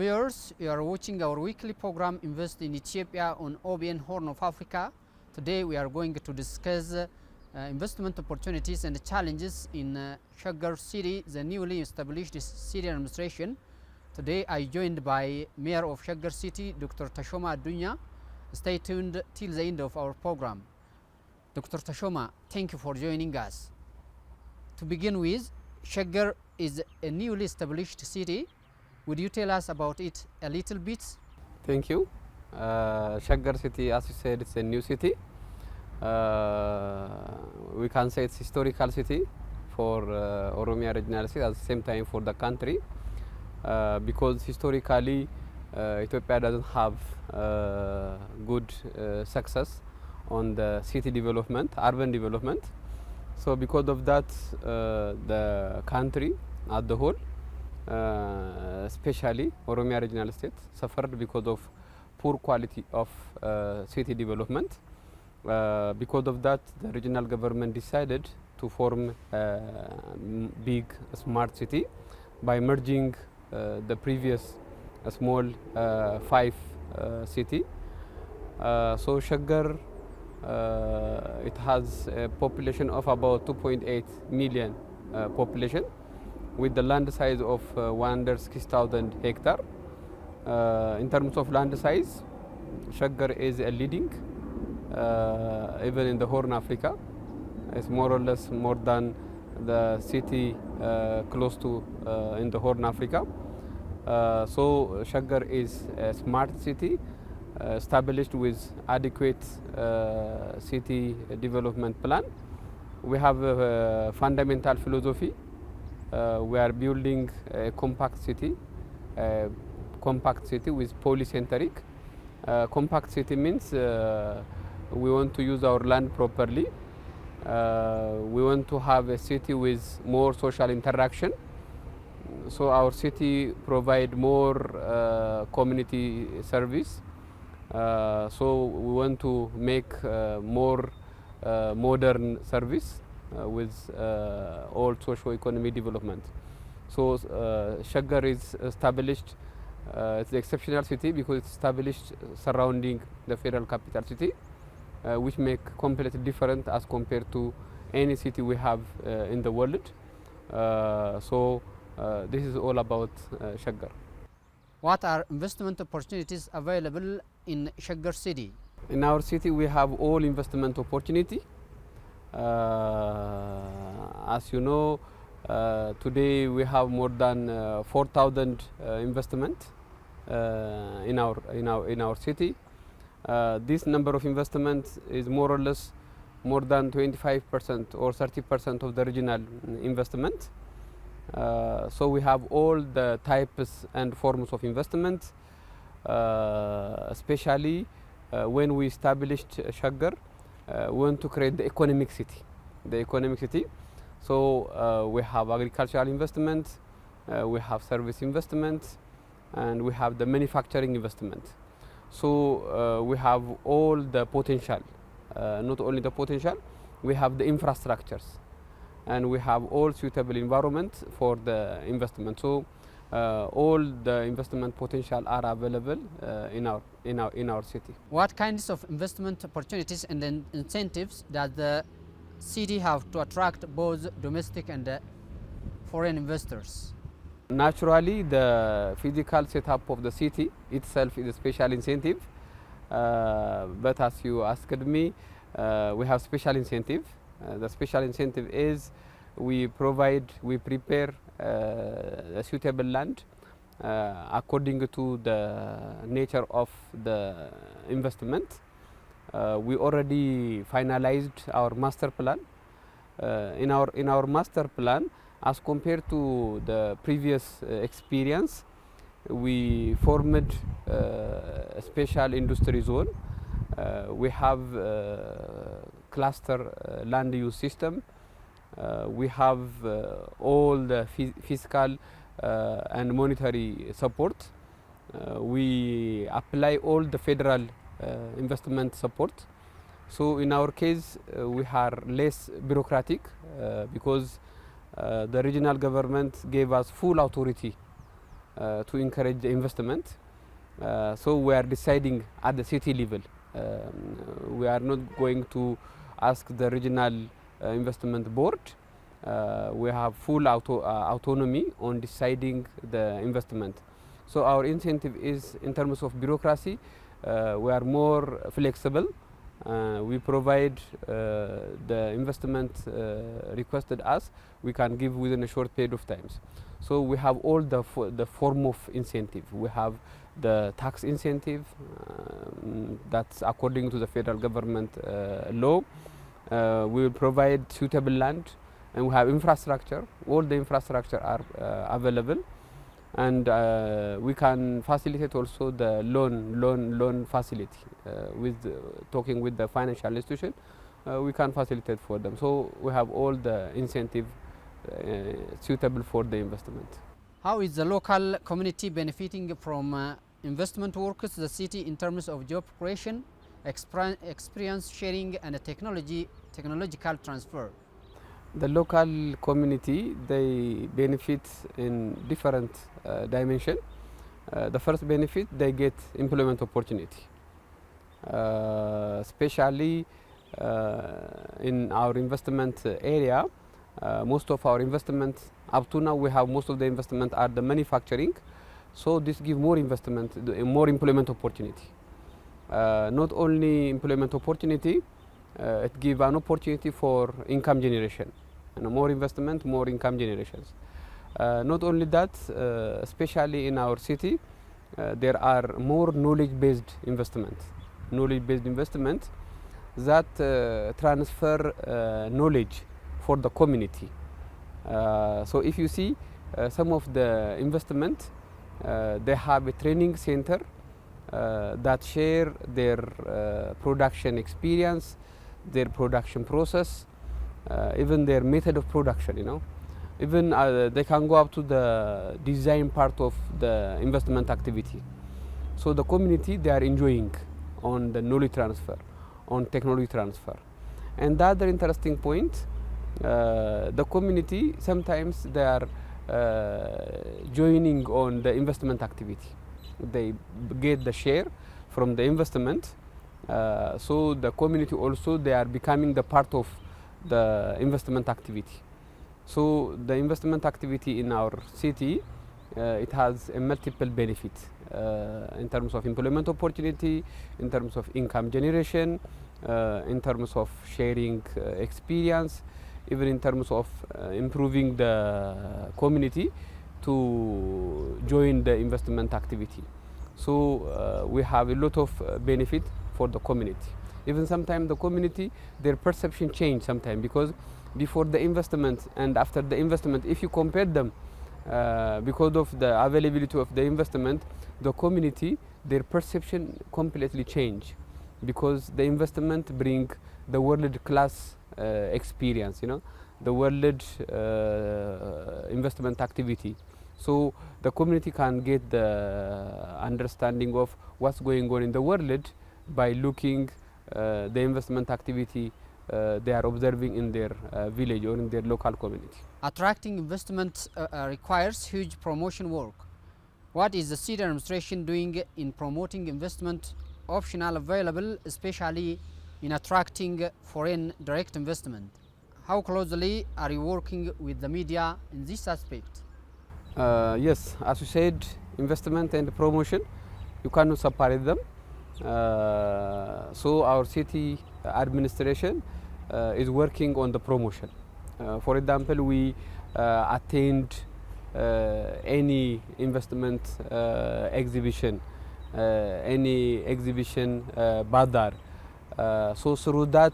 viewers, you are watching our weekly program Invest in Ethiopia on OBN Horn of Africa. Today we are going to discuss investment opportunities and challenges in Shakar city, the newly established city administration. Today I joined by Mayor of Shakar city, Dr. Tashoma Adunya. Stay tuned till the end of our program. Dr. Tashoma, thank you for joining us. To begin with, Shakar is a newly established city. Would you tell us about it a little bit? Thank you. Shakar city, as you said, it's a new city. We can say it's historical city for Oromia regional city, at the same time for the country, because historically Ethiopia doesn't have good success on the city development, urban development. So because of that, the country as the whole, especially Oromia regional state, suffered because of poor quality of city development. Because of that, the regional government decided to form a big smart city by merging the previous small 5 city. So Shakar, it has a population of about 2.8 million population, with the land size of 160,000 hectares. In terms of land size, Shakar is a leading, even in the Horn Africa. It's more or less more than the city close to in the Horn Africa. So Shakar is a smart city, established with adequate city development plan. We have a fundamental philosophy. We are building a compact city with polycentric. Compact city means we want to use our land properly. We want to have a city with more social interaction. So our city provide more community service. So we want to make more modern service with all socio-economic development. So Shakar is established, it's an exceptional city because it's established surrounding the federal capital city, which make completely different as compared to any city we have in the world. So this is all about Shakar. What are investment opportunities available in Shakar city? In our city we have all investment opportunity. As you know, today we have more than 4,000 investment in our city. This number of investments is more or less more than 25% or 30% of the regional investment. So we have all the types and forms of investment, especially when we established Shakar, we want to create the economic city. So we have agricultural investment, we have service investment, and we have the manufacturing investment. So we have all the potential, not only the potential, we have the infrastructures, and we have all suitable environment for the investment. So all the investment potential are available in our city. What kinds of investment opportunities and incentives does the city have to attract both domestic and foreign investors? Naturally, the physical setup of the city itself is a special incentive, but as you asked me, we have special incentive. The special incentive is we prepare a suitable land according to the nature of the investment. We already finalized our master plan. In our master plan, as compared to the previous experience, we formed a special industry zone. We have cluster land use system. We have all the fiscal and monetary support. We apply all the federal investment support. So in our case, we are less bureaucratic because the regional government gave us full authority to encourage the investment. So we are deciding at the city level. We are not going to ask the regional investment board. We have full autonomy on deciding the investment. So our incentive is, in terms of bureaucracy, we are more flexible. We provide the investment requested us, we can give within a short period of time. So we have all the form of incentive. We have the tax incentive, that's according to the federal government law. We will provide suitable land, and we have infrastructure. All the infrastructure are available, and we can facilitate also the loan facility. With talking with the financial institution, we can facilitate for them. So we have all the incentive suitable for the investment. How is the local community benefiting from investment works the city in terms of job creation, experience sharing, and technological transfer? The local community, they benefit in different dimensions. The first benefit, they get employment opportunity, especially in our investment area. Most of our investment up to now, we have most of the investment are the manufacturing, so this gives more investment, more employment opportunity. Not only employment opportunity, it gives an opportunity for income generation. More investment, more income generations. Not only that, especially in our city, there are more knowledge-based investment. Knowledge-based investment that transfer knowledge for the community. So if you see some of the investment, they have a training center that share their production experience, their production process, even their method of production, you know. Even they can go up to the design part of the investment activity. So the community, they are enjoying on the knowledge transfer, on technology transfer. And the other interesting point, the community, sometimes they are joining on the investment activity. They get the share from the investment. So the community also, they are becoming the part of the investment activity. So the investment activity in our city, it has a multiple benefit in terms of employment opportunity, in terms of income generation, in terms of sharing experience, even in terms of improving the community to join the investment activity. So we have a lot of benefit for the community. Even sometimes the community, their perception change sometimes, because before the investment and after the investment, if you compare them, because of the availability of the investment, the community, their perception completely change, because the investment bring the world class experience, you know, the world investment activity. So the community can get the understanding of what's going on in the world by looking the investment activity they are observing in their village or in their local community. Attracting investment requires huge promotion work. What is the city administration doing in promoting investment optional available, especially in attracting foreign direct investment? How closely are you working with the media in this aspect? Yes, as you said, investment and promotion, you cannot separate them. So our city administration is working on the promotion. For example, we attend any investment exhibition, any exhibition bazar. So through that,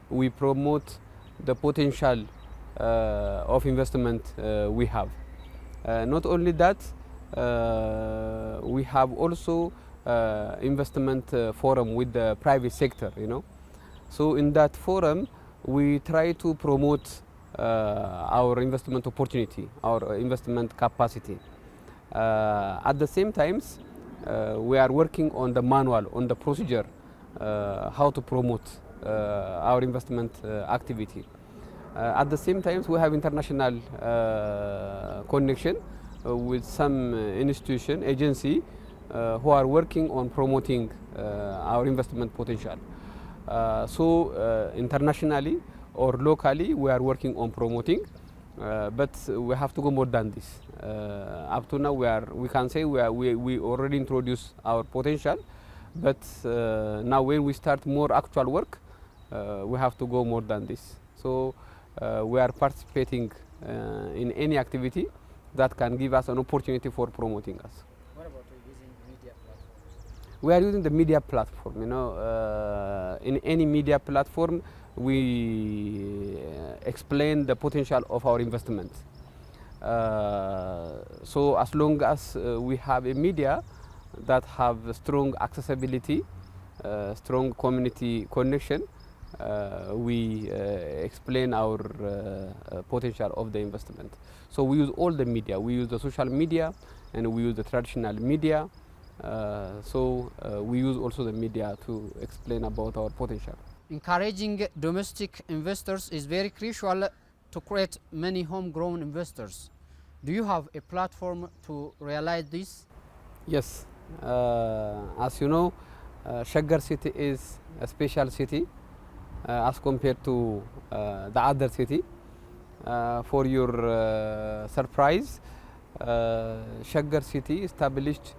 we promote the potential of investment we have. Not only that, we have also investment forum with the private sector, you know. So in that forum, we try to promote our investment opportunity, our investment capacity. At the same time, we are working on the manual, on the procedure, how to promote our investment activity. At the same time, we have international connection with some institution, agency who are working on promoting our investment potential. So internationally or locally we are working on promoting, but we have to go more than this. Up to now we can say we already introduced our potential, but now when we start more actual work, we have to go more than this. So we are participating in any activity that can give us an opportunity for promoting us. What about using media platforms? We are using the media platform. You know, in any media platform, we explain the potential of our investment. So as long as we have a media that have strong accessibility, strong community connection, we explain our potential of the investment. So we use all the media. We use the social media and we use the traditional media. So we use also the media to explain about our potential. Encouraging domestic investors is very crucial to create many homegrown investors. Do you have a platform to realize this? Yes. As you know, Shakar city is a special city as compared to the other city. For your surprise, Shakar city established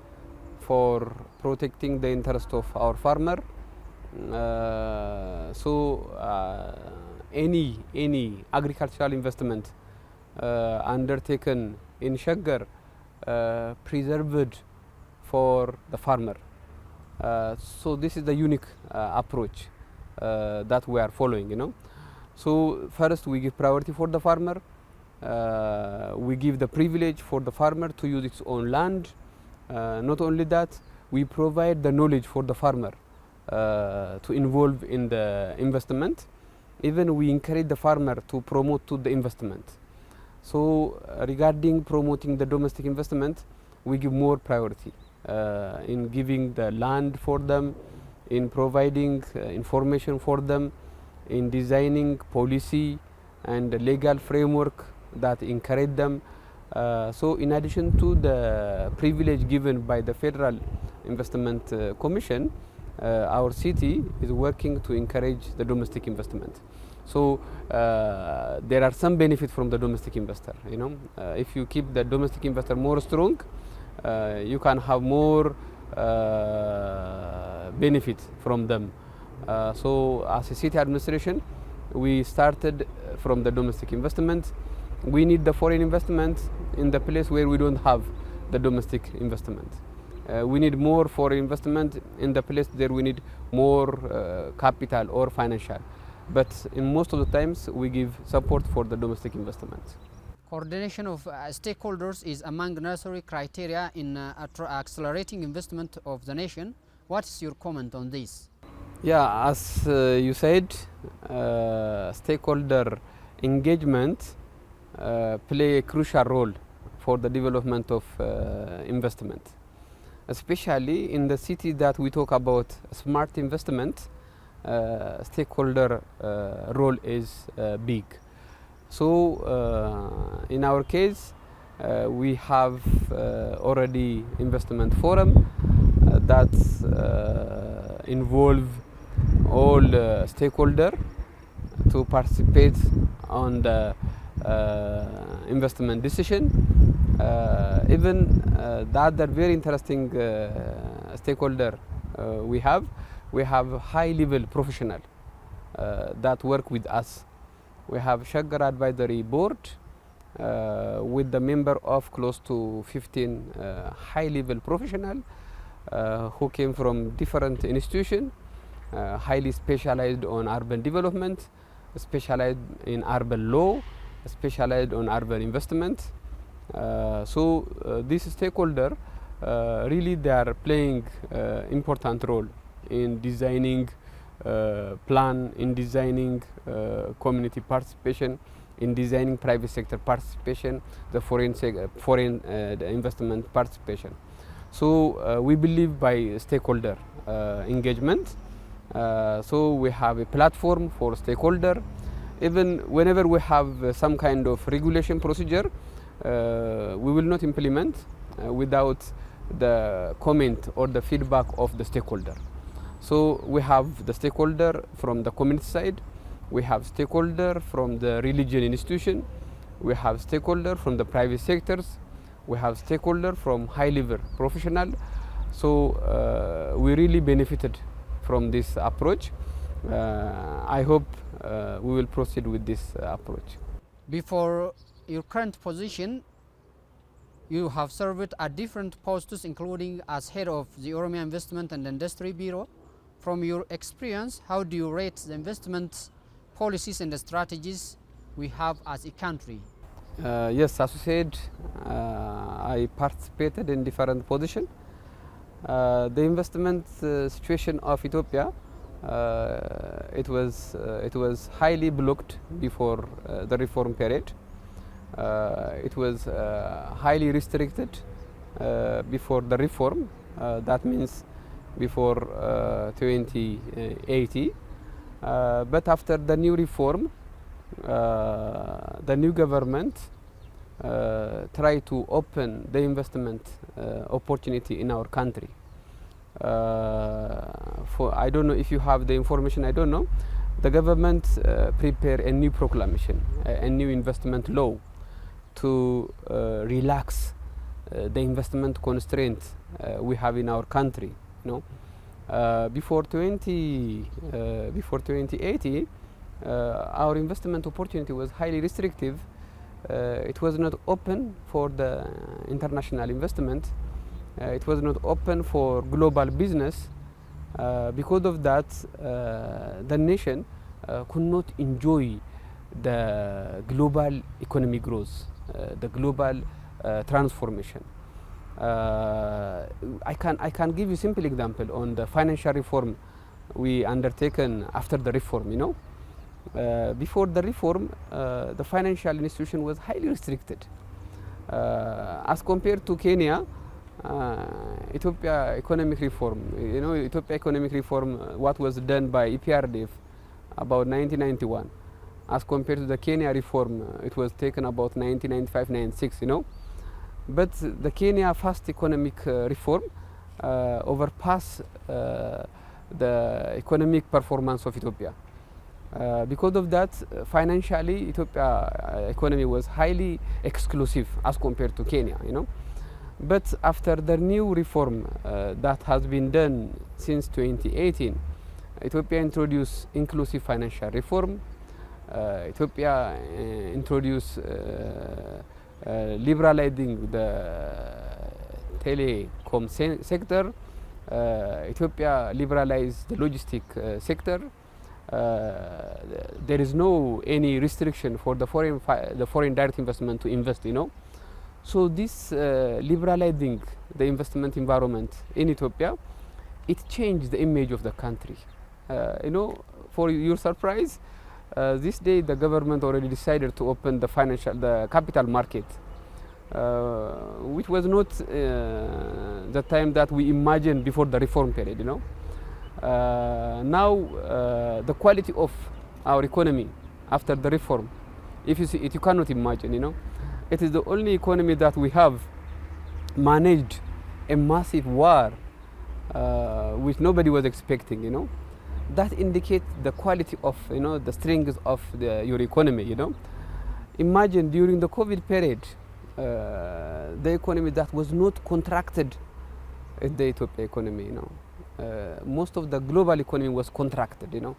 for protecting the interest of our farmer. So any agricultural investment undertaken in Shakar preserved for the farmer. So this is the unique approach that we are following, you know. So first we give priority for the farmer. We give the privilege for the farmer to use its own land. Not only that, we provide the knowledge for the farmer to involve in the investment. Even we encourage the farmer to promote to the investment. So regarding promoting the domestic investment, we give more priority in giving the land for them, in providing information for them, in designing policy and legal framework that encourage them. So in addition to the privilege given by the Federal Investment Commission, our city is working to encourage the domestic investment. So there are some benefit from the domestic investor. You know, if you keep the domestic investor more strong, you can have more benefit from them. So as a city administration, we started from the domestic investment. We need the foreign investment in the place where we don't have the domestic investment. We need more foreign investment in the place where we need more capital or financial. But in most of the times, we give support for the domestic investment. Coordination of stakeholders is among necessary criteria in accelerating investment of the nation. What is your comment on this? Yeah, as you said, stakeholder engagement play a crucial role for the development of investment. Especially in the city that we talk about smart investment, stakeholder role is big. So in our case, we have already investment forum that involve all stakeholder to participate on the investment decision. Even the other very interesting stakeholder we have high level professional that work with us. We have Shakar Advisory Board with the member of close to 15 high level professional who came from different institutions, highly specialized on urban development, specialized in urban law, specialized on urban investment. So this stakeholder really they are playing important role in designing plan, in designing community participation, in designing private sector participation, the foreign the investment participation. So we believe by stakeholder engagement. So we have a platform for stakeholder. Even whenever we have some kind of regulation procedure, we will not implement without the comment or the feedback of the stakeholder. So we have the stakeholder from the community side, we have stakeholder from the religion institution, we have stakeholder from the private sectors, we have stakeholder from high level professional. So we really benefited from this approach. I hope we will proceed with this approach. Before your current position, you have served at different posts, including as head of the Oromia Investment and Industry Bureau. From your experience, how do you rate the investment policies and the strategies we have as a country? Yes, as you said, I participated in different positions. The investment situation of Ethiopia, it was highly blocked before the reform period. It was highly restricted before the reform. That means before 2080. But after the new reform, the new government tried to open the investment opportunity in our country. I don't know if you have the information, I don't know. The government prepared a new proclamation, a new investment law to relax the investment constraint we have in our country. You know, before 2080, our investment opportunity was highly restrictive. It was not open for the international investment. It was not open for global business. Because of that, the nation could not enjoy the global economic growth, the global transformation. I can give you a simple example on the financial reform we undertaken after the reform. You know, before the reform, the financial institution was highly restricted. As compared to Kenya, Ethiopia economic reform, you know, Ethiopia economic reform, what was done by EPRDF about 1991, as compared to the Kenya reform, it was taken about 1995-96, you know. But the Kenya fast economic reform overpassed the economic performance of Ethiopia. Because of that, financially, Ethiopia economy was highly exclusive as compared to Kenya, you know. But after the new reform that has been done since 2018, Ethiopia introduced inclusive financial reform. Ethiopia introduced liberalizing the telecom sector. Ethiopia liberalized the logistic sector. There is no any restriction for the foreign direct investment to invest, you know. So this liberalizing the investment environment in Ethiopia, it changed the image of the country. You know, for your surprise, this day the government already decided to open the capital market, which was not the time that we imagined before the reform period, you know. Now the quality of our economy after the reform, if you see it, you cannot imagine, you know. It is the only economy that we have managed a massive war, which nobody was expecting, you know. That indicates the quality of, you know, the strength of your economy, you know. Imagine during the COVID period, the economy that was not contracted is the Ethiopia economy, you know. Most of the global economy was contracted, you know.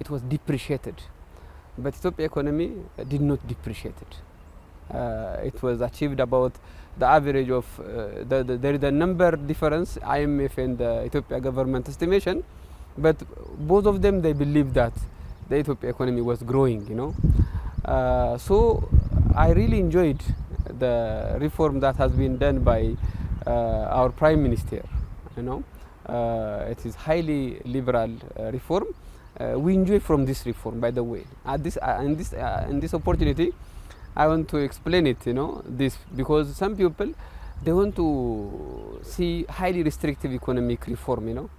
It was depreciated. But Ethiopia economy did not depreciate it. It was achieved about the average of, there is a number difference, IMF and the Ethiopia government estimation, but both of them, they believe that the Ethiopia economy was growing, you know. So I really enjoyed the reform that has been done by our Prime Minister, you know. It is highly liberal reform. We enjoy from this reform, by the way. At this, in this opportunity, I want to explain it, you know, this, because some people, they want to see highly restrictive economic reform, you know.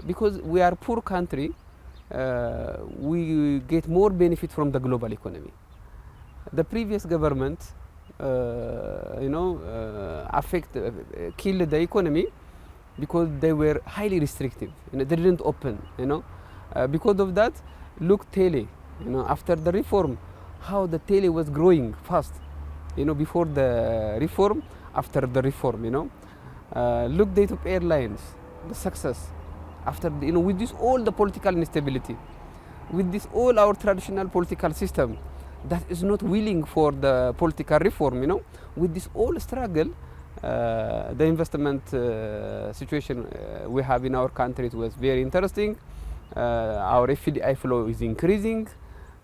Because we are a poor country, we get more benefit from the global economy. The previous government, affect, kill the economy because they were highly restrictive. They didn't open. Because of that, look tele. After the reform, how the tele was growing fast. Before the reform, after the reform. Look the Ethiopia Airlines, the success. After with this all the political instability, with this all our traditional political system that is not willing for the political reform, with this all struggle, the investment situation we have in our country was very interesting. Our FDI flow is increasing,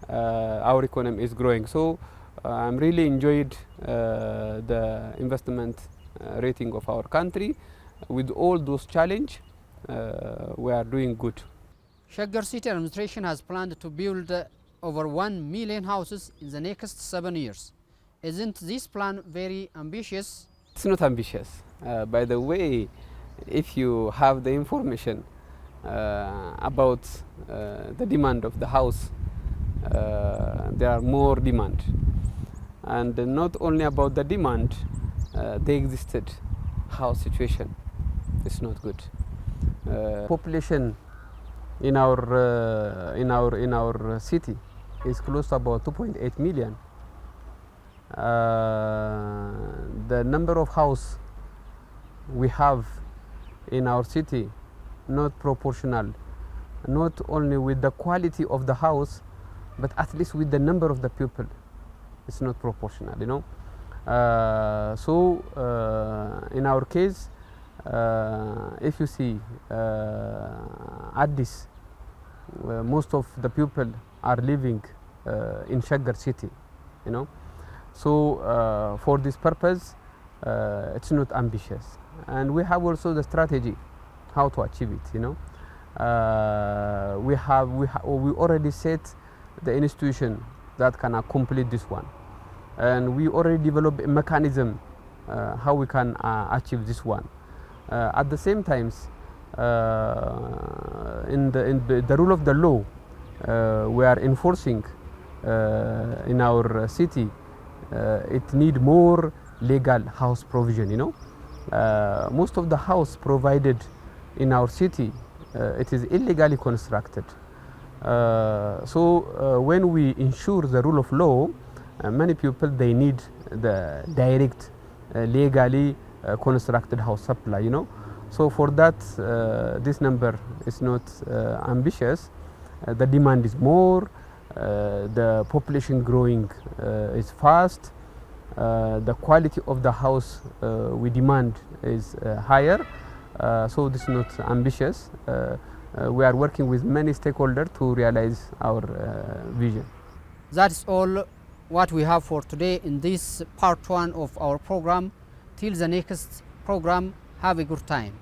our economy is growing. So I'm really enjoyed the investment rating of our country. With all those challenges, we are doing good. Shakar City Administration has planned to build over 1 million houses in the next 7 years. Isn't this plan very ambitious? It's not ambitious. By the way, if you have the information about the demand of the house, there are more demand. And not only about the demand, the existed house situation is not good. Population in our city is close to about 2.8 million. The number of house we have in our city not proportional, not only with the quality of the house, but at least with the number of the people. It's not proportional, So in our case, if you see Addis, most of the people are living in Shakar city, So for this purpose, it's not ambitious, and we have also the strategy how to achieve it. We already set the institution that can complete this one, and we already developed a mechanism how we can achieve this one. At the same time, in the rule of the law, we are enforcing in our city. It need more legal house provision. Most of the house provided in our city, it is illegally constructed. So when we ensure the rule of law, many people they need the direct legally constructed house supply. So for that, this number is not ambitious. The demand is more. The population growing is fast. The quality of the house we demand is higher. So this is not ambitious. We are working with many stakeholders to realize our vision. That's all what we have for today in this part 1 of our program. Till the next program, have a good time.